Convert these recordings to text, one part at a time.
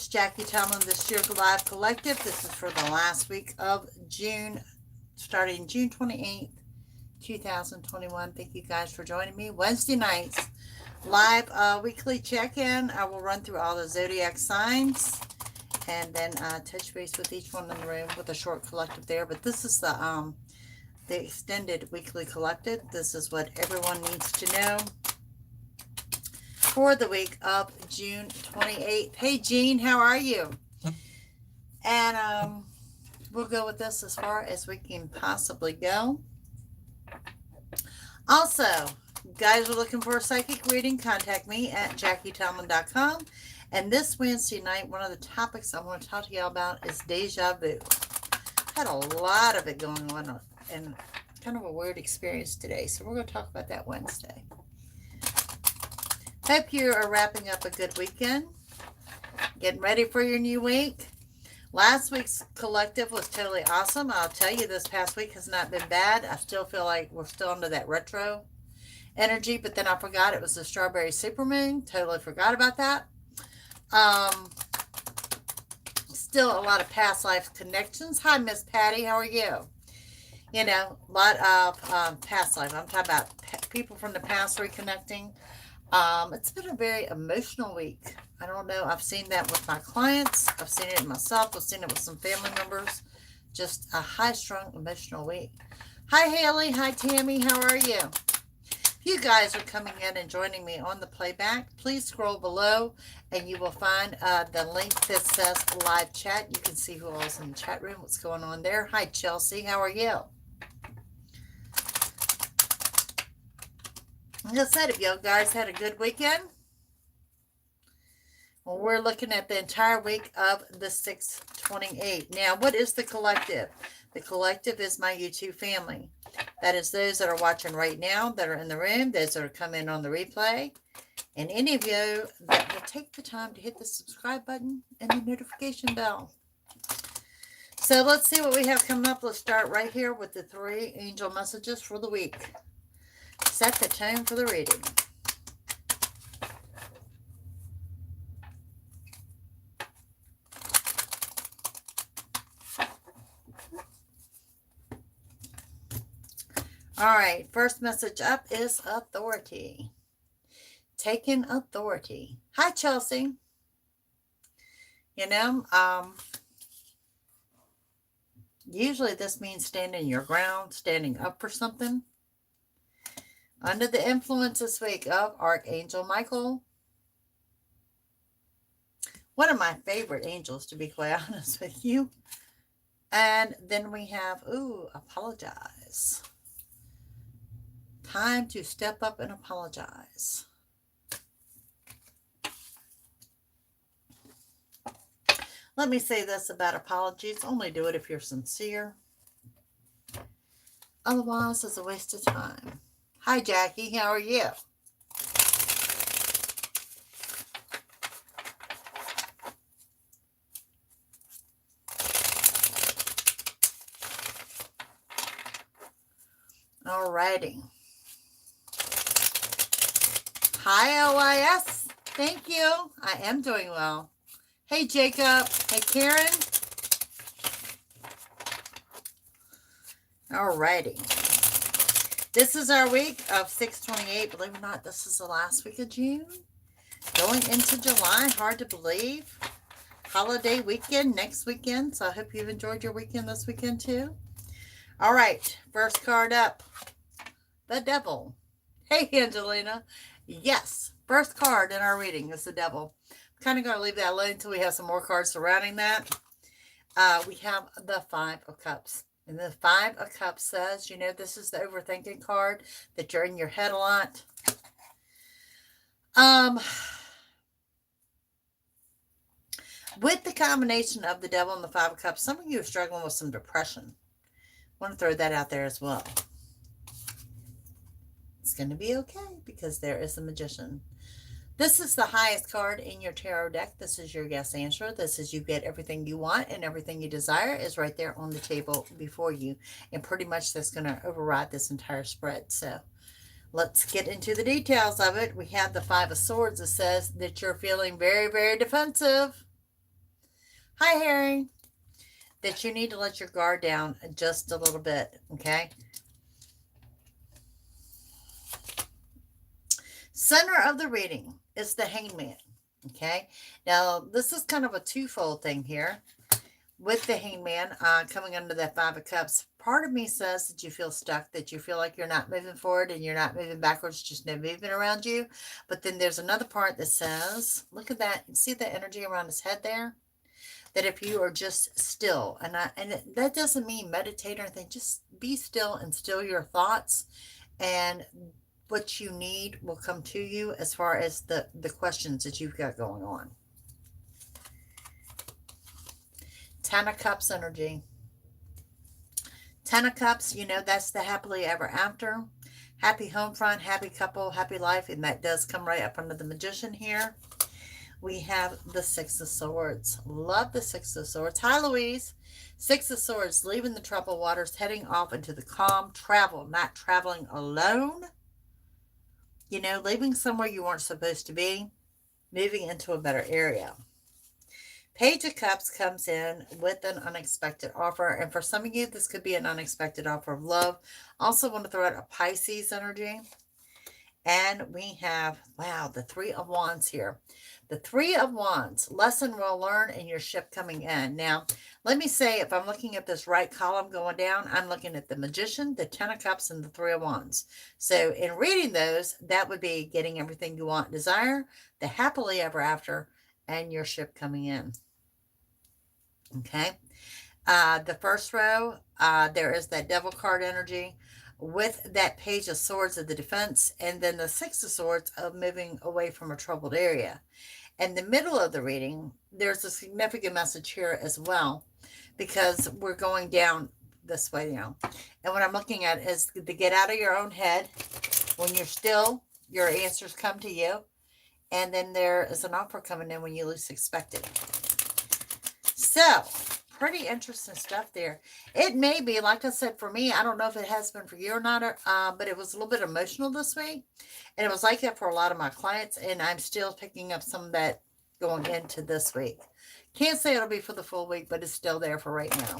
it's Jackie Tomlin, this year's Live Collective. This is for the last week of June, starting June 28th, 2021. Thank you guys for joining me. Wednesday nights, live weekly check-in. I will run through all the zodiac signs and then touch base with each one in the room with a short collective there. But this is the extended weekly collective. This is what everyone needs to know for the week of June 28th. Hey, Jean, how are you? And we'll go with this as far as we can possibly go. Also, guys are looking for a psychic reading, contact me at JackieTomlin.com. And this Wednesday night, one of the topics I want to talk to y'all about is deja vu. Had a lot of it going on and kind of a weird experience today. So we're going to talk about that Wednesday. Hope you are wrapping up a good weekend. Getting ready for your new week. Last week's collective was totally awesome. I'll tell you, this past week has not been bad. I still feel like we're still under that retro energy, but then I forgot it was the strawberry supermoon. Totally forgot about that. Still a lot of past life connections. Hi, Miss Patty. How are you? You know, a lot of past life. I'm talking about people from the past reconnecting. It's been a very emotional week. I don't know. I've seen that with my clients. I've seen it myself. I've seen it with some family members. Just a high-strung emotional week. Hi, Haley. Hi, Tammy. How are you? If you guys are coming in and joining me on the playback, please scroll below and you will find the link that says live chat. You can see who else in the chat room, what's going on there. Hi, Chelsea. How are you? Like I said, if you guys had a good weekend, well, we're looking at the entire week of the 6/28. Now, what is the collective? The collective is my YouTube family. That is those that are watching right now, that are in the room, those that are coming on the replay, and any of you that will take the time to hit the subscribe button and the notification bell. So let's see what we have coming up. Let's start right here with the 3 angel messages for the week. Set the tone for the reading. All right, first message up is authority. Taking authority. Hi, Chelsea. You know, usually this means standing your ground, standing up for something. Under the influence this week of Archangel Michael. One of my favorite angels, to be quite honest with you. And then we have, apologize. Time to step up and apologize. Let me say this about apologies. Only do it if you're sincere. Otherwise, it's a waste of time. Hi, Jackie. How are you? All righty. Hi, LYS. Thank you. I am doing well. Hey, Jacob. Hey, Karen. All righty. This is our week of 6/28. Believe it or not, this is the last week of June. Going into July. Hard to believe. Holiday weekend next weekend. So I hope you've enjoyed your weekend this weekend too. All right. First card up. The Devil. Hey, Angelina. Yes. First card in our reading is the Devil. I'm kind of going to leave that alone until we have some more cards surrounding that. We have the 5 of Cups. And the 5 of Cups says, you know, this is the overthinking card, that you're in your head a lot. With the combination of the Devil and the 5 of Cups, some of you are struggling with some depression. I want to throw that out there as well. It's going to be okay because there is the Magician. This is the highest card in your tarot deck. This is your yes answer. This is you get everything you want and everything you desire is right there on the table before you. And pretty much that's going to override this entire spread. So let's get into the details of it. We have the 5 of Swords that says that you're feeling very, very defensive. Hi, Harry. That you need to let your guard down just a little bit, okay? Center of the reading is the hangman, okay? Now, this is kind of a twofold thing here. With the hangman coming under that Five of Cups, part of me says that you feel stuck, that you feel like you're not moving forward and you're not moving backwards, just no movement around you. But then there's another part that says, look at that, see the energy around his head there? That if you are just still, that doesn't mean meditate or anything, just be still and still your thoughts, and what you need will come to you as far as the questions that you've got going on. Ten of Cups energy. Ten of Cups, you know, that's the happily ever after. Happy home front, happy couple, happy life. And that does come right up under the Magician here. We have the Six of Swords. Love the Six of Swords. Hi, Louise. Six of Swords, leaving the troubled waters, heading off into the calm. Travel, not traveling alone. You know, leaving somewhere you weren't supposed to be. Moving into a better area. Page of Cups comes in with an unexpected offer. And for some of you, this could be an unexpected offer of love. Also want to throw out a Pisces energy. And we have, wow, the Three of Wands here. The Three of Wands, lesson we'll learn in your ship coming in. Now, let me say, if I'm looking at this right column going down, I'm looking at the Magician, the Ten of Cups, and the Three of Wands. So in reading those, that would be getting everything you want, desire, the happily ever after, and your ship coming in. Okay. The first row, there is that Devil card energy with that Page of Swords of the defense, and then the Six of Swords of moving away from a troubled area. In the middle of the reading, there's a significant message here as well, because we're going down this way now. And what I'm looking at is to get out of your own head. When you're still, your answers come to you. And then there is an offer coming in when you least expect it. So, pretty interesting stuff there. It may be, like I said, for me, I don't know if it has been for you or not, but it was a little bit emotional this week. And it was like that for a lot of my clients, and I'm still picking up some of that going into this week. Can't say it'll be for the full week, but it's still there for right now.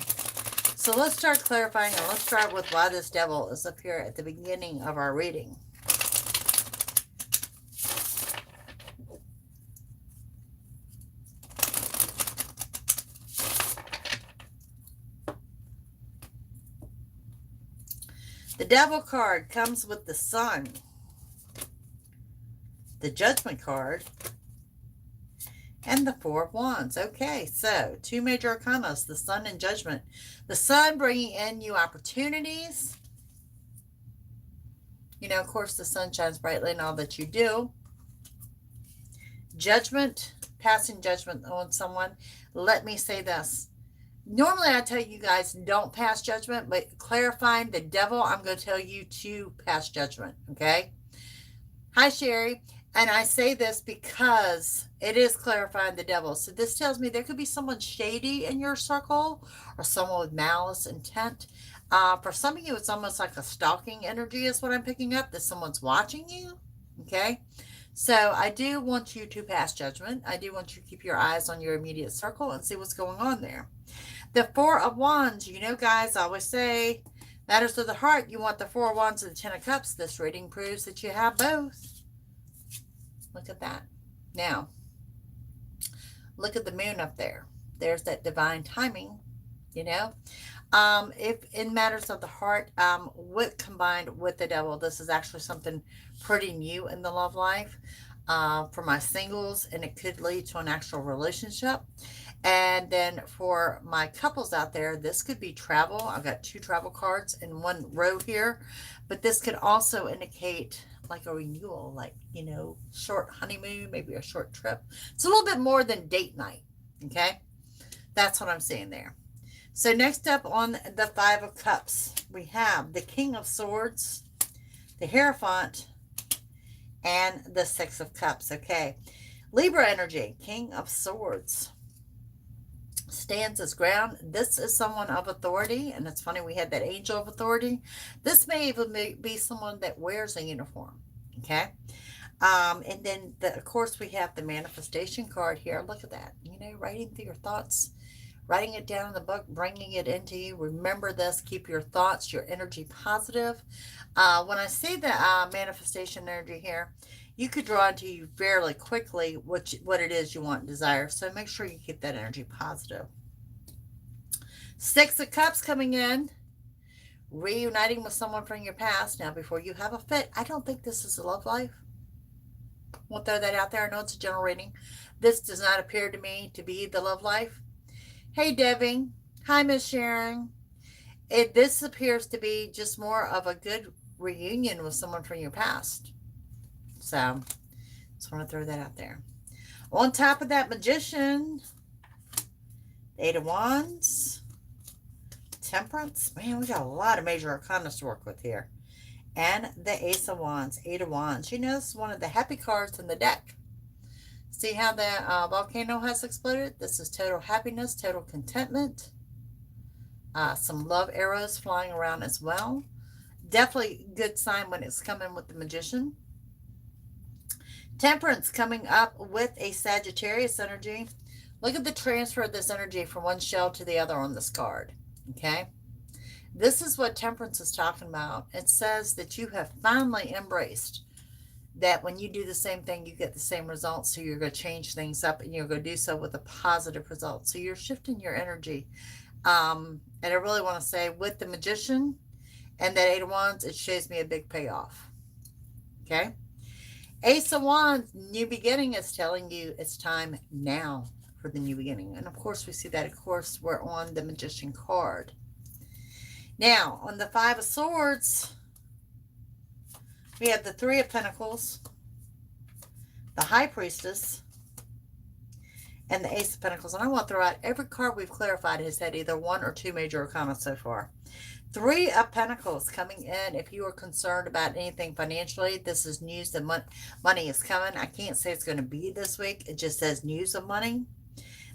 So let's start clarifying, and let's start with why this devil is up here at the beginning of our reading. The Devil card comes with the Sun, the Judgment card, and the Four of Wands. Okay, so two major arcana, the Sun and Judgment. The Sun bringing in new opportunities. You know, of course, the sun shines brightly in all that you do. Judgment, passing judgment on someone. Let me say this. Normally, I tell you guys don't pass judgment, but clarifying the devil, I'm going to tell you to pass judgment, okay? Hi, Sherry. And I say this because it is clarifying the devil. So this tells me there could be someone shady in your circle or someone with malice intent. For some of you, it's almost like a stalking energy is what I'm picking up, that someone's watching you, okay? So I do want you to pass judgment. I do want you to keep your eyes on your immediate circle and see what's going on there. The Four of Wands, you know, guys, I always say, matters of the heart. You want the Four of Wands and the Ten of Cups. This reading proves that you have both. Look at that. Now, look at the moon up there. There's that divine timing, you know. If in matters of the heart, with combined with the devil, this is actually something pretty new in the love life for my singles, and it could lead to an actual relationship. And then for my couples out there, this could be travel. I've got two travel cards in one row here, but this could also indicate like a renewal, like, you know, short honeymoon, maybe a short trip. It's a little bit more than date night, okay? That's what I'm saying there. So next up on the Five of Cups, we have the King of Swords, the Hierophant, and the Six of Cups, okay? Libra energy, King of Swords, stands his ground. This is someone of authority, and it's funny, we had that angel of authority. This may even be someone that wears a uniform, okay? And then, of course, we have the manifestation card here. Look at that. You know, writing through your thoughts, writing it down in the book, bringing it into you. Remember this. Keep your thoughts, your energy positive. When I say the manifestation energy here, you could draw into you fairly quickly what it is you want and desire. So make sure you keep that energy positive. Six of Cups coming in. Reuniting with someone from your past. Now, before you have a fit, I don't think this is a love life. We'll throw that out there. I know it's a general reading. This does not appear to me to be the love life. Hey, Debbie. Hi, Miss Sharon. This appears to be just more of a good reunion with someone from your past. So, just want to throw that out there. On top of that, Magician, Eight of Wands, Temperance. Man, we got a lot of major arcana to work with here. And the Ace of Wands, Eight of Wands. You know, this is one of the happy cards in the deck. See how the volcano has exploded? This is total happiness, total contentment. Some love arrows flying around as well. Definitely good sign when it's coming with the Magician. Temperance coming up with a Sagittarius energy. Look at the transfer of this energy from one shell to the other on this card. Okay? This is what Temperance is talking about. It says that you have finally embraced that when you do the same thing, you get the same results. So you're going to change things up and you're going to do so with a positive result. So you're shifting your energy. And I really want to say with the Magician and that Eight of Wands, it shows me a big payoff. Okay? Ace of Wands, new beginning, is telling you it's time now for the new beginning. And of course, we see that, of course, we're on the Magician card. Now, on the Five of Swords, we have the Three of Pentacles, the High Priestess, and the Ace of Pentacles. And I want to throw out every card we've clarified has had either one or two major arcana so far. Three of Pentacles coming in. If you are concerned about anything financially, this is news that money is coming. I can't say it's going to be this week. It just says news of money.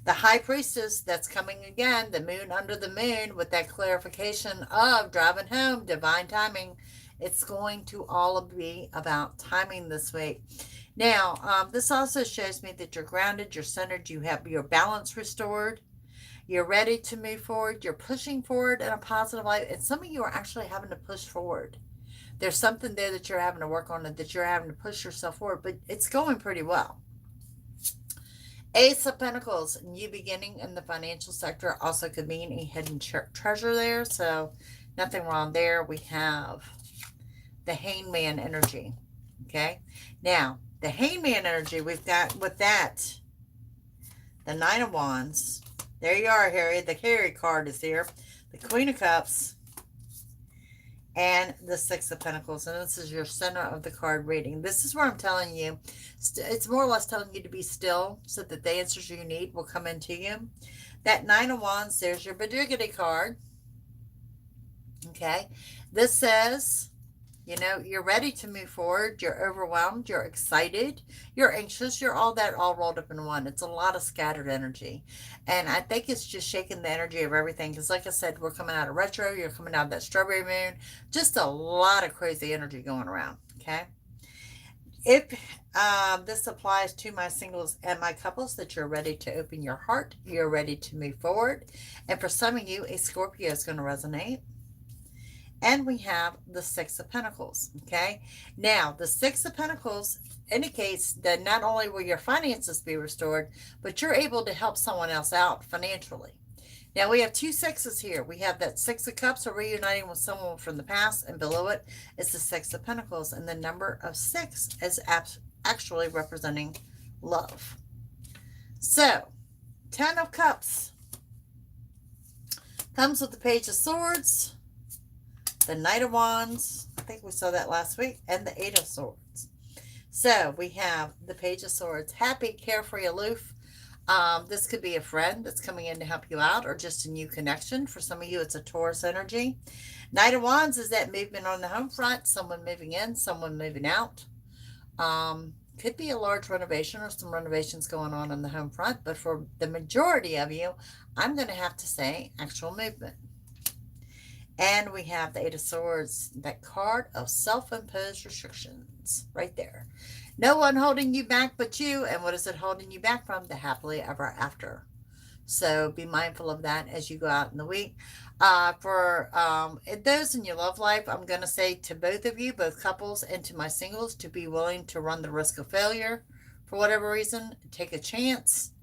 The High Priestess, that's coming again, the moon under the moon with that clarification of driving home, divine timing. It's going to all be about timing this week. Now, this also shows me that you're grounded, you're centered, you have your balance restored. You're ready to move forward. You're pushing forward in a positive light. And some of you are actually having to push forward. There's something there that you're having to work on and that you're having to push yourself forward. But it's going pretty well. Ace of Pentacles, new beginning in the financial sector. Also could mean a hidden treasure there. So nothing wrong there. We have the Hangman energy. Okay. Now, the Hangman energy, we've got with that, the Nine of Wands. There you are, Harry. The Harry card is here. The Queen of Cups. And the Six of Pentacles. And this is your center of the card reading. This is where I'm telling you. It's more or less telling you to be still so that the answers you need will come into you. That Nine of Wands, there's your Badugity card. Okay. This says, you know, you're ready to move forward. You're overwhelmed. You're excited. You're anxious. You're all that all rolled up in one. It's a lot of scattered energy. And I think it's just shaking the energy of everything. Because like I said, we're coming out of retro. You're coming out of that strawberry moon. Just a lot of crazy energy going around. Okay. If this applies to my singles and my couples, that you're ready to open your heart. You're ready to move forward. And for some of you, a Scorpio is going to resonate. And we have the Six of Pentacles, okay? Now, the Six of Pentacles indicates that not only will your finances be restored, but you're able to help someone else out financially. Now, we have two sixes here. We have that Six of Cups, or reuniting with someone from the past, and below it is the Six of Pentacles. And the number of six is actually representing love. So, Ten of Cups comes with the Page of Swords, the Knight of Wands, I think we saw that last week, and the Eight of Swords. So we have the Page of Swords, happy, carefree, aloof. This could be a friend that's coming in to help you out, or just a new connection. For some of you, it's a Taurus energy. Knight of Wands is that movement on the home front, someone moving in, someone moving out. Could be a large renovation or some renovations going on the home front, but for the majority of you, I'm going to have to say actual movement. And we have the Eight of Swords, that card of self-imposed restrictions right there. No one holding you back but you. And what is it holding you back from? The happily ever after. So be mindful of that as you go out in the week. For those in your love life, I'm going to say to both of you, both couples and to my singles, to be willing to run the risk of failure for whatever reason. Take a chance.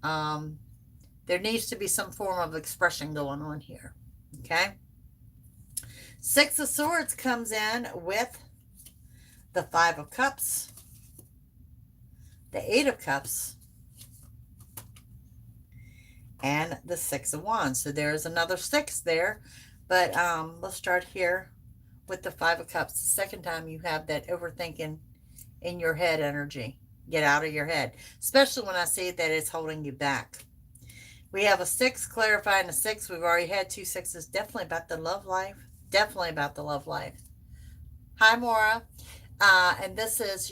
There needs to be some form of expression going on here. Okay. Six of Swords comes in with the Five of Cups, the Eight of Cups, and the Six of Wands. So there's another six there. But let's start here with the Five of Cups. The second time you have that overthinking in your head energy. Get out of your head, especially when I see that it's holding you back. We have a six, clarifying the six. We've already had two sixes. Definitely about the love life. Definitely about the love life. Hi, Maura. And this is,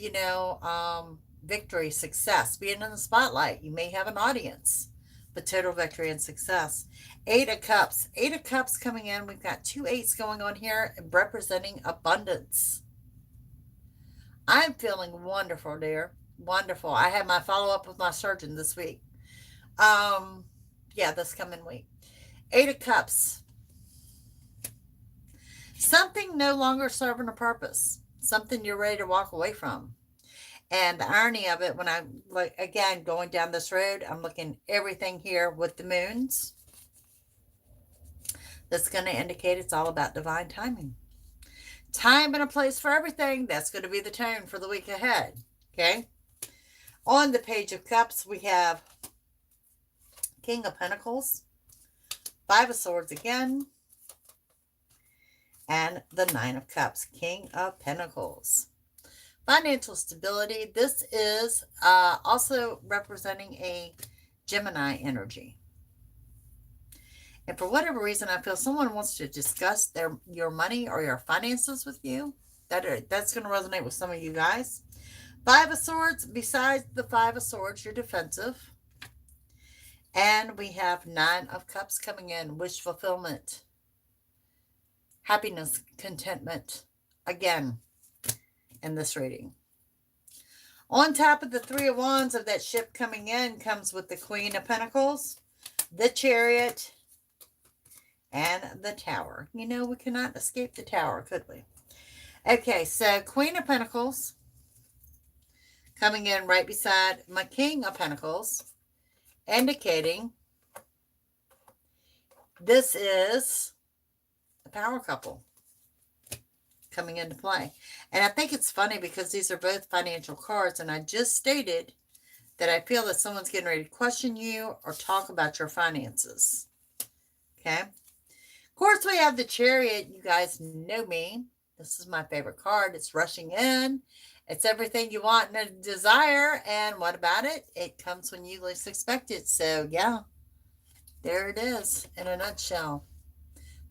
victory, success, being in the spotlight. You may have an audience, but total victory and success. Eight of Cups. Eight of Cups coming in. We've got two eights going on here representing abundance. I'm feeling wonderful, dear. Wonderful. I had my follow-up with my surgeon this week. This coming week. Eight of Cups. Something no longer serving a purpose. Something you're ready to walk away from. And the irony of it, when I'm, again, going down this road, I'm looking everything here with the moons. That's going to indicate it's all about divine timing. Time and a place for everything. That's going to be the tone for the week ahead. Okay. On the Page of Cups, we have King of Pentacles, Five of Swords again, and the Nine of Cups, King of Pentacles. Financial stability. This is also representing a Gemini energy. And for whatever reason, I feel someone wants to discuss your money or your finances with you. That's going to resonate with some of you guys. Five of Swords. Besides the Five of Swords, you're defensive. And we have Nine of Cups coming in. Wish fulfillment. Happiness, contentment. Again, in this reading. On top of the Three of Wands of that ship coming in comes with the Queen of Pentacles, the Chariot, and the Tower. We cannot escape the Tower, could we? Okay, so Queen of Pentacles coming in right beside my King of Pentacles, indicating this is a power couple coming into play. And I think it's funny because these are both financial cards, and I just stated that I feel that someone's getting ready to question you or talk about your finances. Okay. Of course, we have the Chariot. You guys know me. This is my favorite card. It's rushing in. It's everything you want and desire. And what about it? It comes when you least expect it. So, yeah, there it is in a nutshell.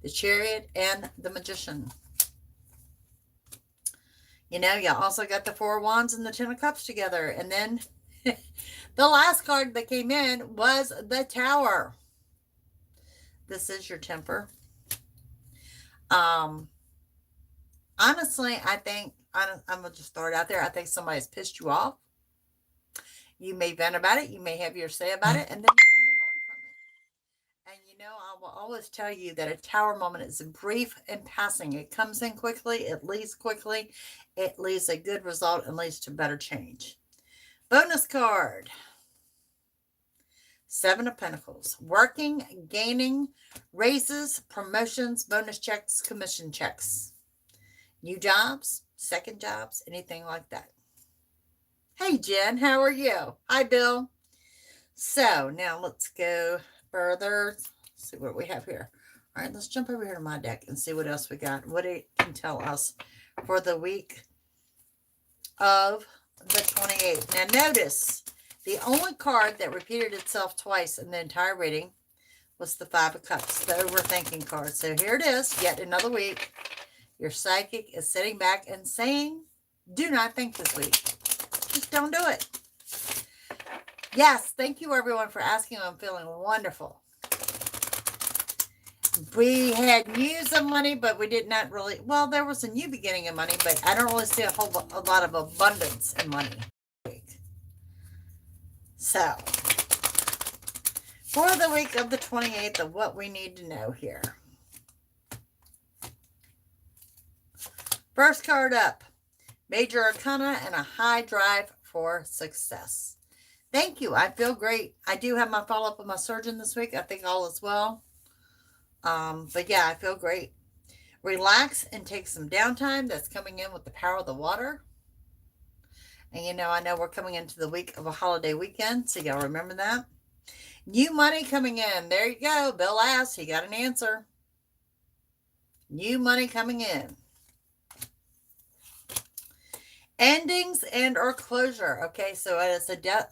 The Chariot and the Magician. You also got the Four of Wands and the Ten of Cups together. And then the last card that came in was the Tower. This is your temper. Honestly, I think, I'm going to just throw it out there. I think somebody's pissed you off. You may vent about it. You may have your say about it. And then you're going to move on from it. And I will always tell you that a Tower moment is brief and passing. It comes in quickly. It leaves quickly. It leaves a good result and leads to better change. Bonus card. Seven of Pentacles. Working, gaining, raises, promotions, bonus checks, commission checks. New jobs, second jobs, anything like that. Hey, Jen, how are you? Hi, Bill. So now let's go further. Let's see what we have here. All right, let's jump over here to my deck and see what else we got. What it can tell us for the week of the 28th. Now notice, the only card that repeated itself twice in the entire reading was the Five of Cups, the overthinking card. So here it is, yet another week. Your psychic is sitting back and saying, do not think this week. Just don't do it. Yes, thank you everyone for asking. I'm feeling wonderful. We had news of money, but we did not really. Well, there was a new beginning of money, but I don't really see a lot of abundance in money. So, for the week of the 28th of what we need to know here. First card up, Major Arcana and a high drive for success. Thank you. I feel great. I do have my follow-up with my surgeon this week. I think all is well. But yeah, I feel great. Relax and take some downtime. That's coming in with the power of the water. And I know we're coming into the week of a holiday weekend, so y'all remember that. New money coming in. There you go. Bill asked. He got an answer. New money coming in. Endings and or closure. Okay, so it's a death,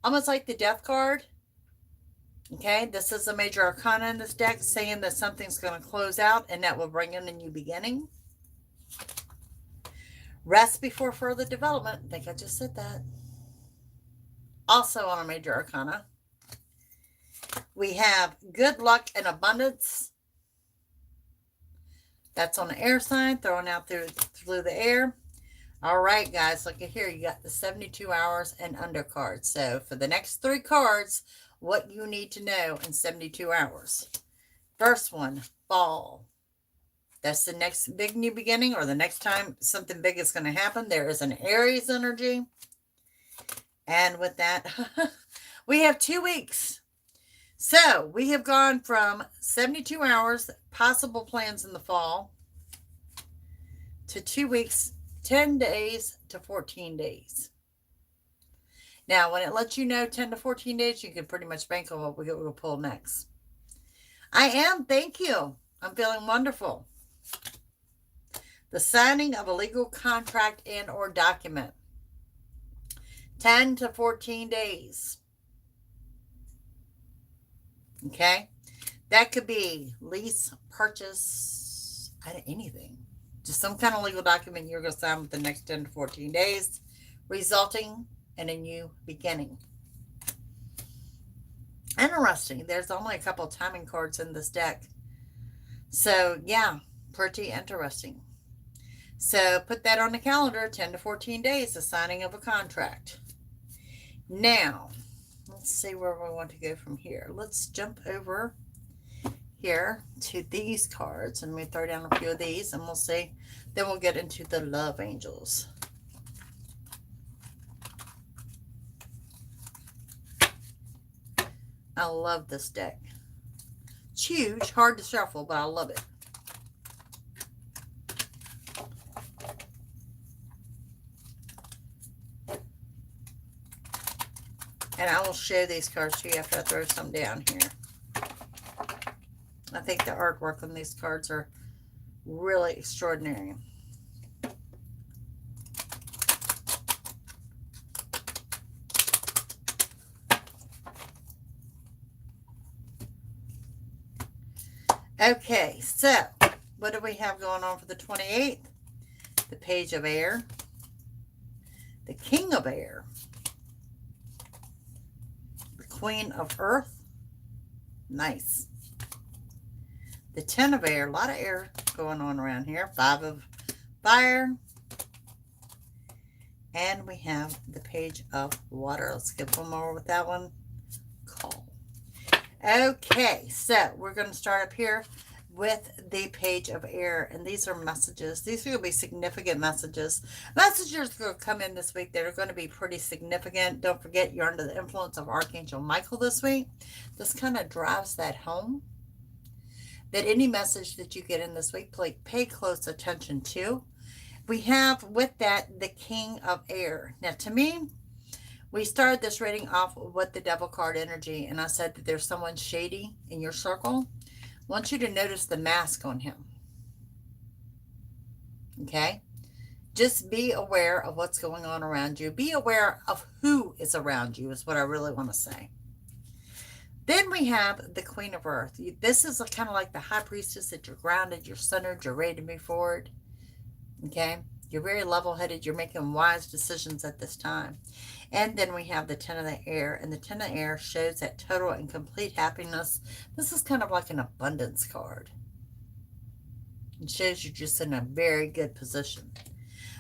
almost like the death card. Okay, this is a major arcana in this deck saying that something's going to close out and that will bring in a new beginning. Rest before further development. I think I just said that. Also on a major arcana, we have good luck and abundance. That's on the air sign, thrown out through the air. All right, guys, look at here. You got the 72 hours and under cards. So for the next 3 cards, what you need to know in 72 hours. First one, fall. That's the next big new beginning, or the next time something big is going to happen. There is an Aries energy. And with that, we have 2 weeks. So we have gone from 72 hours, possible plans in the fall, to 2 weeks, 10 days to 14 days. Now, when it lets you know 10 to 14 days, you can pretty much bank on what we'll pull next. Thank you. I'm feeling wonderful. The signing of a legal contract and or document. 10 to 14 days. Okay? That could be lease, purchase, anything. Just some kind of legal document you're going to sign with the next 10 to 14 days, resulting in a new beginning. Interesting. There's only a couple of timing cards in this deck. So, yeah, pretty interesting. So, put that on the calendar, 10 to 14 days, the signing of a contract. Now, let's see where we want to go from here. Let's jump over here to these cards, and we throw down a few of these, and we'll see. Then we'll get into the love angels. I love this deck. It's huge, hard to shuffle, but I love it. And I will show these cards to you after I throw some down here. I think the artwork on these cards are really extraordinary. Okay, so what do we have going on for the 28th? The Page of Air, the King of Air, the Queen of Earth, nice. The 10 of Air, a lot of air going on around here. 5 of Fire. And we have the Page of Water. Let's skip one more with that one. Call. Okay, so we're going to start up here with the Page of Air. And these are messages. These are going to be significant messages. Messages are going to come in this week that are going to be pretty significant. Don't forget, you're under the influence of Archangel Michael this week. This kind of drives that home. That any message that you get in this week, pay close attention to. We have with that the King of Air. Now, to me, we started this reading off with the Devil card energy, and I said that there's someone shady in your circle. I want you to notice the mask on him. Okay? Just be aware of what's going on around you. Be aware of who is around you is what I really want to say. Then we have the Queen of Earth. This is kind of like the High Priestess, that you're grounded, you're centered, you're ready to move forward. Okay? You're very level-headed. You're making wise decisions at this time. And then we have the Ten of the Air, and the Ten of the Air shows that total and complete happiness. This is kind of like an abundance card. It shows you're just in a very good position.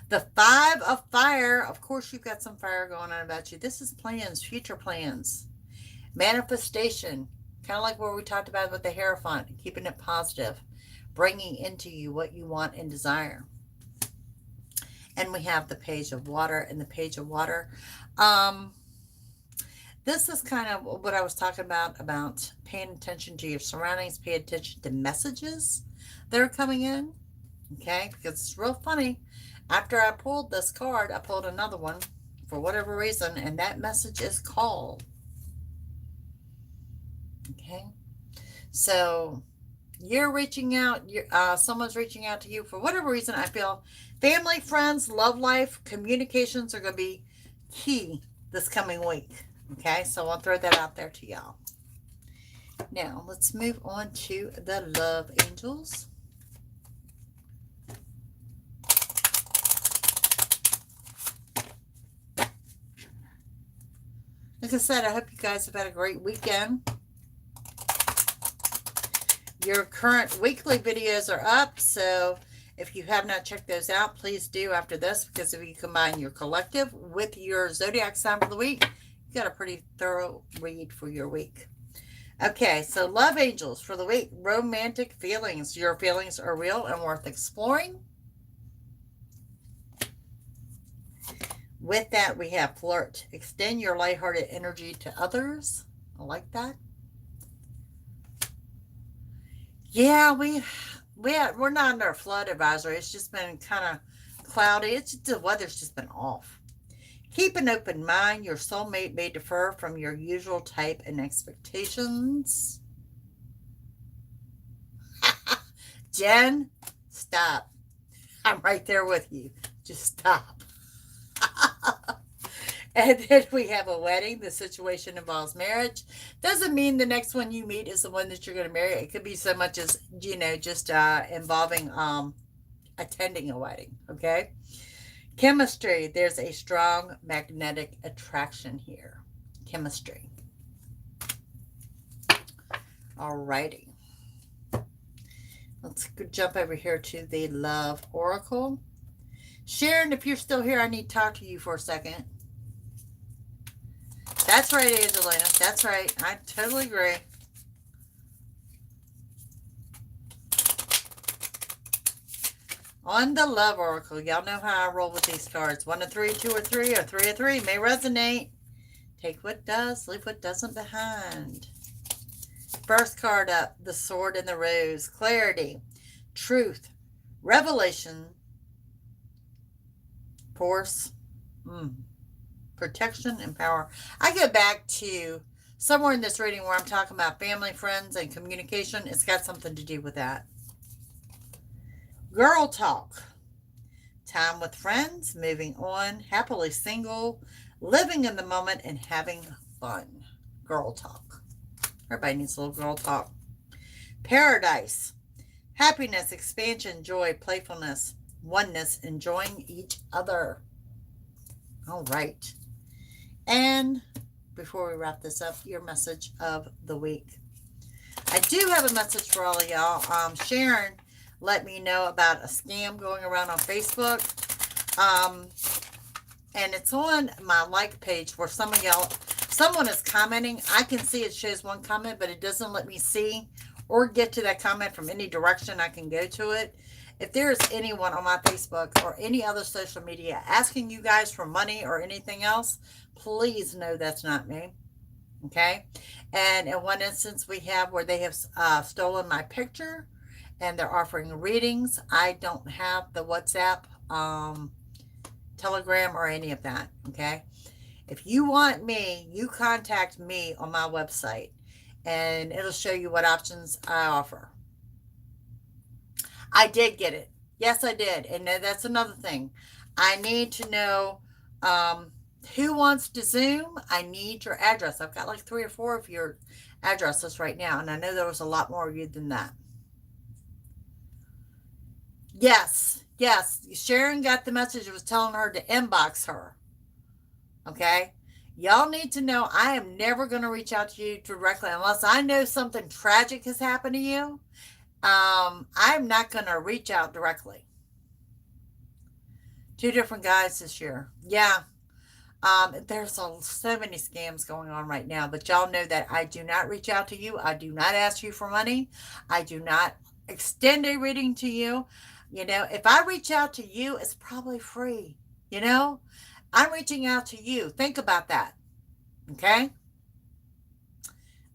The Five of Fire, of course, you've got some fire going on about you. This is plans, future plans, manifestation, kind of like what we talked about with the Hierophant, keeping it positive, bringing into you what you want and desire. And we have the Page of Water, and the Page of Water. This is kind of what I was talking about paying attention to your surroundings, pay attention to messages that are coming in, okay? Because it's real funny. After I pulled this card, I pulled another one for whatever reason, and that message is call, okay? So you're reaching out, someone's reaching out to you for whatever reason. I feel family, friends, love life, communications are going to be key this coming week. Okay, so I'll throw that out there to y'all. Now, let's move on to the love angels. Like I said, I hope you guys have had a great weekend. Your current weekly videos are up, so if you have not checked those out, please do after this, because if you combine your collective with your zodiac sign for the week, you got a pretty thorough read for your week. Okay, so love angels for the week. Romantic feelings. Your feelings are real and worth exploring. With that, we have flirt. Extend your lighthearted energy to others. I like that. Yeah, we're not under a flood advisory. It's just been kind of cloudy. It's just, the weather's just been off. Keep an open mind. Your soulmate may differ from your usual type and expectations. Jen, stop. I'm right there with you. Just stop. And then we have a wedding. The situation involves marriage. Doesn't mean the next one you meet is the one that you're going to marry. It could be so much as, just involving attending a wedding. Okay. Chemistry. There's a strong magnetic attraction here. Chemistry. Alrighty. Let's jump over here to the Love Oracle. Sharon, if you're still here, I need to talk to you for a second. That's right, Angelina. That's right. I totally agree. On the Love Oracle, y'all know how I roll with these cards. 1 of 3, 2 or 3, or 3 of 3 may resonate. Take what does, leave what doesn't behind. First card up, the Sword and the Rose. Clarity, truth, revelation, force, protection, and power. I go back to somewhere in this reading where I'm talking about family, friends, and communication. It's got something to do with that. Girl talk. Time with friends, moving on, happily single, living in the moment, and having fun. Girl talk. Everybody needs a little girl talk. Paradise. Happiness, expansion, joy, playfulness, oneness, enjoying each other. All right. And before we wrap this up, your message of the week. I do have a message for all of y'all. Sharon let me know about a scam going around on Facebook. And it's on my like page where someone is commenting. I can see it shows one comment, but it doesn't let me see or get to that comment from any direction I can go to it. If there is anyone on my Facebook or any other social media asking you guys for money or anything else, please know that's not me. Okay? And in one instance we have where they have stolen my picture and they're offering readings. I don't have the WhatsApp, Telegram, or any of that. Okay? If you want me, you contact me on my website and it'll show you what options I offer. I did get it. Yes, I did. And that's another thing. I need to know who wants to Zoom. I need your address. I've got like 3 or 4 of your addresses right now. And I know there was a lot more of you than that. Yes. Yes. Sharon got the message. It was telling her to inbox her. Okay. Y'all need to know I am never going to reach out to you directly unless I know something tragic has happened to you. I'm not going to reach out directly. Two different guys this year. Yeah. There's so many scams going on right now, but y'all know that I do not reach out to you. I do not ask you for money. I do not extend a reading to you. If I reach out to you, it's probably free. You know, I'm reaching out to you. Think about that. Okay.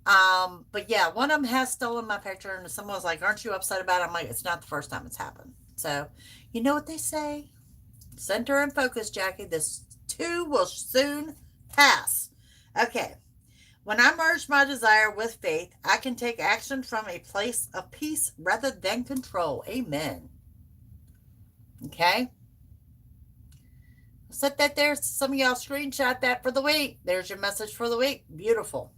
But yeah, one of them has stolen my picture, and someone was like, "Aren't you upset about it?" I'm like, "It's not the first time it's happened." So, you know what they say? Center and focus, Jackie. This too will soon pass. Okay. When I merge my desire with faith, I can take action from a place of peace rather than control. Amen. Okay. Set that there. Some of y'all screenshot that for the week. There's your message for the week. Beautiful.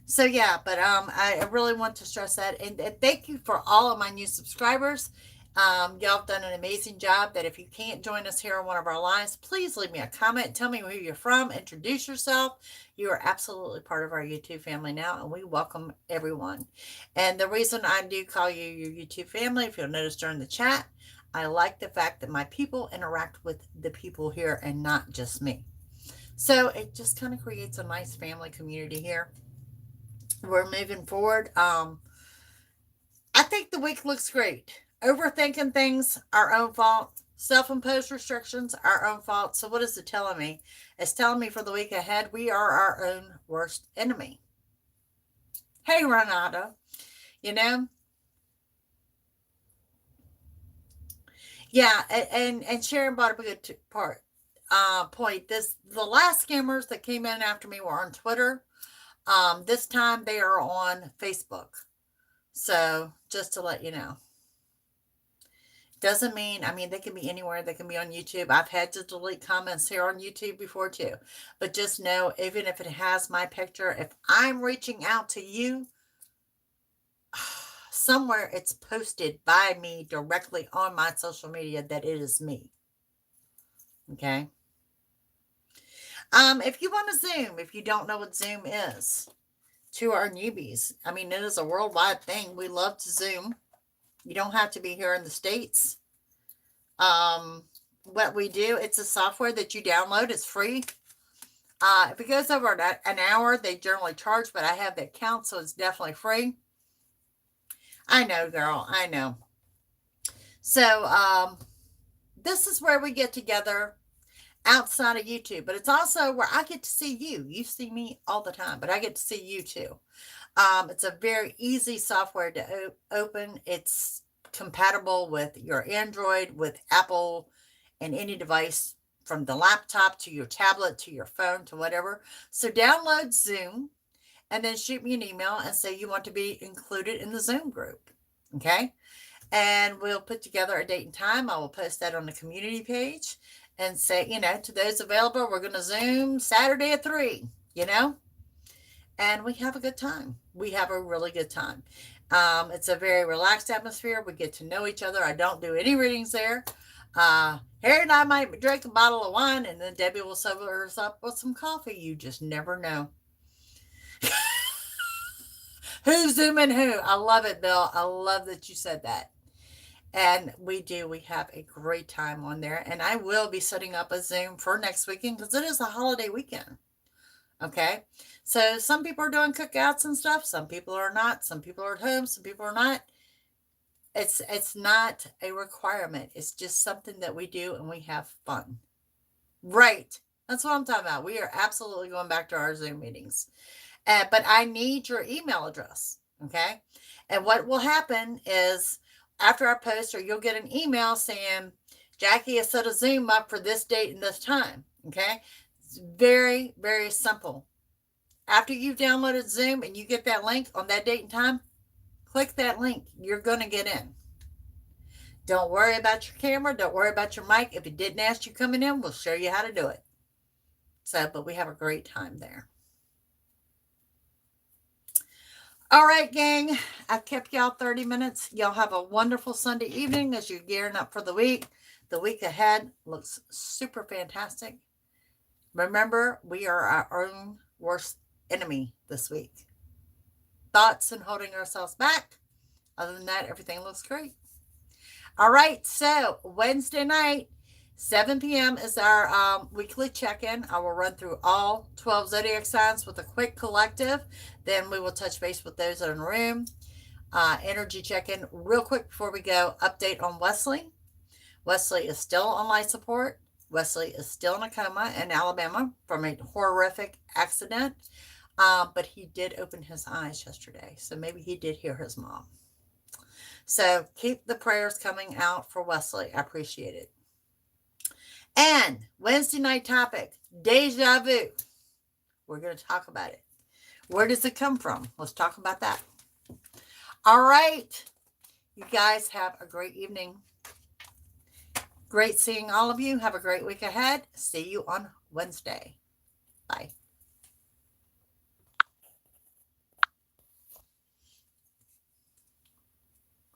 So yeah, but I really want to stress that, and thank you for all of my new subscribers. Y'all have done an amazing job. That if you can't join us here on one of our lives, please leave me a comment. Tell me where you're from. Introduce yourself. You are absolutely part of our YouTube family now, and we welcome everyone. And the reason I do call you your YouTube family, if you'll notice during the chat, I like the fact that my people interact with the people here and not just me. So it just kind of creates a nice family community here. We're moving forward. I think the week looks great. Overthinking things, our own fault. Self-imposed restrictions, our own fault. So what is it telling me? It's telling me for the week ahead, we are our own worst enemy. Hey, Renata, you know? Yeah, and Sharon brought up a good point. The last scammers that came in after me were on Twitter. This time they are on Facebook. So just to let you know. Doesn't mean, they can be anywhere. They can be on YouTube. I've had to delete comments here on YouTube before too. But just know, even if it has my picture, if I'm reaching out to you, somewhere it's posted by me directly on my social media that it is me. Okay. If you want to Zoom, if you don't know what Zoom is, to our newbies, it is a worldwide thing. We love to Zoom. You don't have to be here in the States. What we do, it's a software that you download. It's free. If it goes over an hour, they generally charge, but I have the account, so it's definitely free. I know, girl. I know. So, this is where we get together outside of YouTube, but it's also where I get to see you. You see me all the time, but I get to see you too. It's a very easy software to open. It's compatible with your Android, with Apple, and any device from the laptop to your tablet to your phone to whatever. So download Zoom and then shoot me an email and say you want to be included in the Zoom group. Okay. And we'll put together a date and time. I will post that on the community page and say, to those available, we're going to Zoom Saturday at 3, and we have a good time. We have a really good time. It's a very relaxed atmosphere. We get to know each other. I don't do any readings there. Harry and I might drink a bottle of wine, and then Debbie will serve us up with some coffee. You just never know. Who's Zooming who? I love it, Bill. I love that you said that. And we have a great time on there. And I will be setting up a Zoom for next weekend because it is a holiday weekend. Okay. So some people are doing cookouts and stuff. Some people are not. Some people are at home. Some people are not. It's not a requirement. It's just something that we do and we have fun. Right. That's what I'm talking about. We are absolutely going back to our Zoom meetings. But I need your email address. Okay. And what will happen is after I post, or you'll get an email saying, Jackie has set a Zoom up for this date and this time. Okay. It's very, very simple. After you've downloaded Zoom and you get that link on that date and time, click that link. You're going to get in. Don't worry about your camera. Don't worry about your mic. If it didn't ask you coming in, we'll show you how to do it. So, but we have a great time there. All right, gang. I've kept y'all 30 minutes. Y'all have a wonderful Sunday evening as you're gearing up for the week. The week ahead looks super fantastic. Remember, we are our own worst enemy this week. Thoughts and holding ourselves back. Other than that, everything looks great. All right, so Wednesday night, 7 p.m. is our weekly check-in. I will run through all 12 zodiac signs with a quick collective. Then we will touch base with those in the room. Energy check-in real quick before we go. Update on Wesley. Wesley is still on life support. Wesley is still in a coma in Alabama from a horrific accident. But he did open his eyes yesterday, so maybe he did hear his mom. So keep the prayers coming out for Wesley. I appreciate it. And Wednesday night topic, deja vu. We're going to talk about it. Where does it come from? Let's talk about that. All right. You guys have a great evening. Great seeing all of you. Have a great week ahead. See you on Wednesday. Bye.